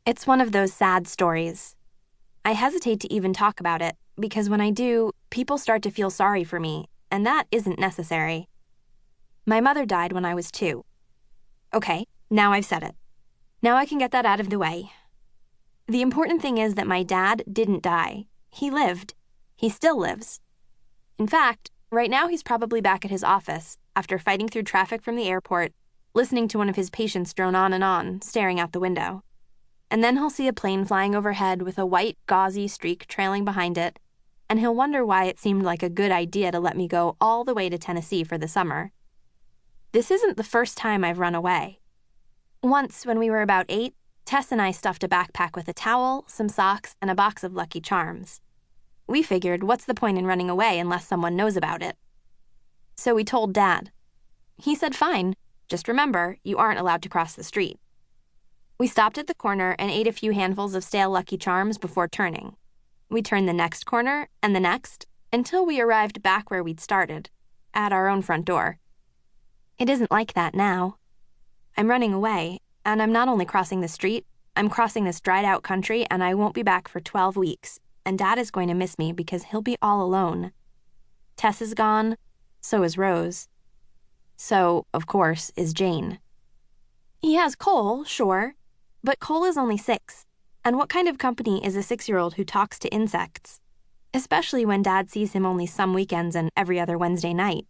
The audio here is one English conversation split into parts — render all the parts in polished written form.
It's one of those sad stories. I hesitate to even talk about it because when I do, people start to feel sorry for me, and that isn't necessary. My mother died when I was 2. Okay, now I've said it. Now I can get that out of the way. The important thing is that my dad didn't die. He lived. He still lives. In fact, right now he's probably back at his office after fighting through traffic from the airport, listening to one of his patients drone on and on, staring out the window. And then he'll see a plane flying overhead with a white, gauzy streak trailing behind it, and he'll wonder why it seemed like a good idea to let me go all the way to Tennessee for the summer. This isn't the first time I've run away. Once, when we were about 8, Tess and I stuffed a backpack with a towel, some socks, and a box of Lucky Charms. We figured, what's the point in running away unless someone knows about it? So we told Dad. He said, fine, just remember, you aren't allowed to cross the street. We stopped at the corner and ate a few handfuls of stale Lucky Charms before turning. We turned the next corner and the next until we arrived back where we'd started, at our own front door. It isn't like that now. I'm running away, and I'm not only crossing the street, I'm crossing this dried-out country, and I won't be back for 12 weeks, and Dad is going to miss me because he'll be all alone. Tess is gone, so is Rose. So, of course, is Jane. He has Cole, sure, but Cole is only 6, and what kind of company is a 6-year-old who talks to insects? Especially when Dad sees him only some weekends and every other Wednesday night.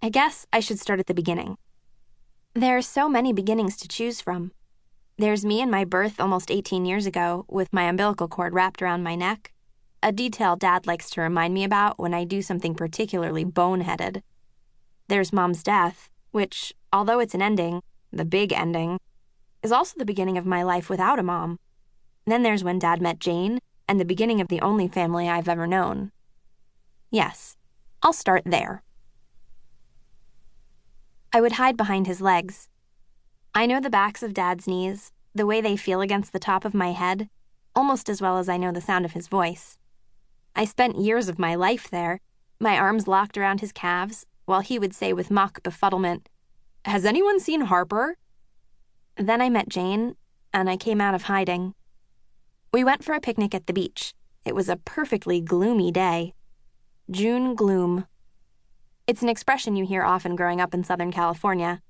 I guess I should start at the beginning. There are so many beginnings to choose from. There's me and my birth almost 18 years ago with my umbilical cord wrapped around my neck, a detail Dad likes to remind me about when I do something particularly boneheaded. There's Mom's death, which, although it's an ending, the big ending, is also the beginning of my life without a mom. Then there's when Dad met Jane, and the beginning of the only family I've ever known. Yes, I'll start there. I would hide behind his legs. I know the backs of Dad's knees, the way they feel against the top of my head, almost as well as I know the sound of his voice. I spent years of my life there, my arms locked around his calves, while he would say with mock befuddlement, "Has anyone seen Harper?" Then I met Jane, and I came out of hiding. We went for a picnic at the beach. It was a perfectly gloomy day. June gloom. It's an expression you hear often growing up in Southern California.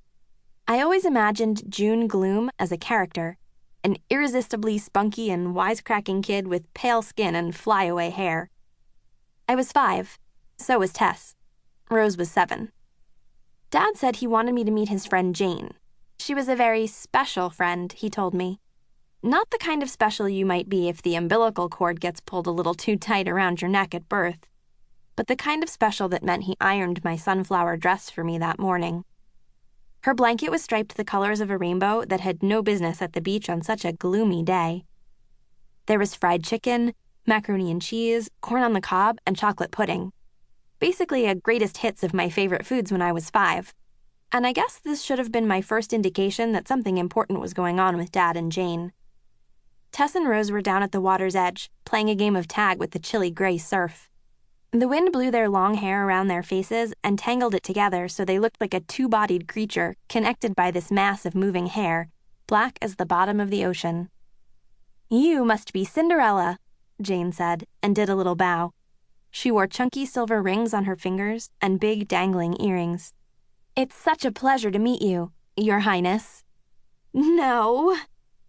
I always imagined June gloom as a character, an irresistibly spunky and wisecracking kid with pale skin and flyaway hair. I was 5. So was Tess. Rose was 7. Dad said he wanted me to meet his friend Jane. She was a very special friend, he told me. Not the kind of special you might be if the umbilical cord gets pulled a little too tight around your neck at birth, but the kind of special that meant he ironed my sunflower dress for me that morning. Her blanket was striped the colors of a rainbow that had no business at the beach on such a gloomy day. There was fried chicken, macaroni and cheese, corn on the cob, and chocolate pudding. Basically a greatest hits of my favorite foods when I was 5. And I guess this should have been my first indication that something important was going on with Dad and Jane. Tess and Rose were down at the water's edge, playing a game of tag with the chilly gray surf. The wind blew their long hair around their faces and tangled it together so they looked like a 2-bodied creature connected by this mass of moving hair, black as the bottom of the ocean. "You must be Cinderella," Jane said, and did a little bow. She wore chunky silver rings on her fingers and big dangling earrings. "It's such a pleasure to meet you, Your Highness." "No,"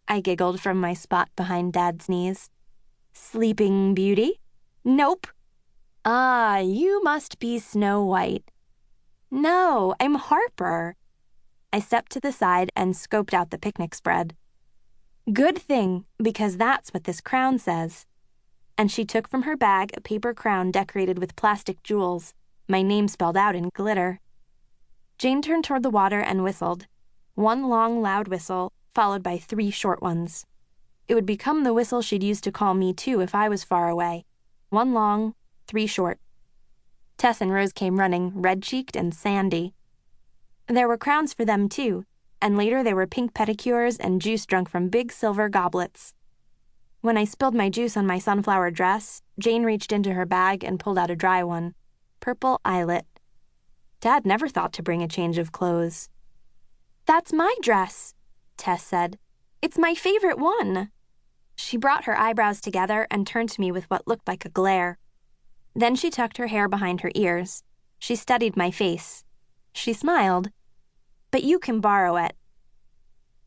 I giggled from my spot behind Dad's knees. "Sleeping Beauty?" "Nope." "Ah, you must be Snow White." "No, I'm Harper." I stepped to the side and scoped out the picnic spread. "Good thing, because that's what this crown says." And she took from her bag a paper crown decorated with plastic jewels, my name spelled out in glitter. Jane turned toward the water and whistled. 1 long, loud whistle, followed by 3 short ones. It would become the whistle she'd use to call me too if I was far away. 1 long, 3 short. Tess and Rose came running, red-cheeked and sandy. There were crowns for them too, and later there were pink pedicures and juice drunk from big silver goblets. When I spilled my juice on my sunflower dress, Jane reached into her bag and pulled out a dry one. Purple eyelet. Dad never thought to bring a change of clothes. "That's my dress," Tess said. It's my favorite one." She brought her eyebrows together and turned to me with what looked like a glare. Then she tucked her hair behind her ears. She studied my face. She smiled. "But you can borrow it."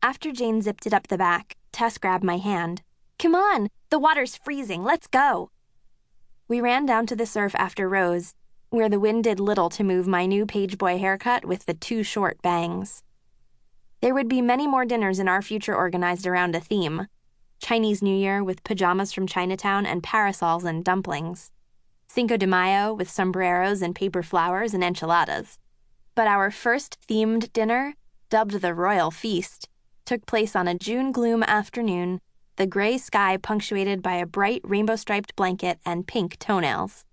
After Jane zipped it up the back, Tess grabbed my hand. "Come on, the water's freezing, let's go." We ran down to the surf after Rose, where the wind did little to move my new pageboy haircut with the too short bangs. There would be many more dinners in our future organized around a theme. Chinese New Year with pajamas from Chinatown and parasols and dumplings. Cinco de Mayo with sombreros and paper flowers and enchiladas. But our first themed dinner, dubbed the Royal Feast, took place on a June gloom afternoon, the gray sky punctuated by a bright rainbow-striped blanket and pink toenails.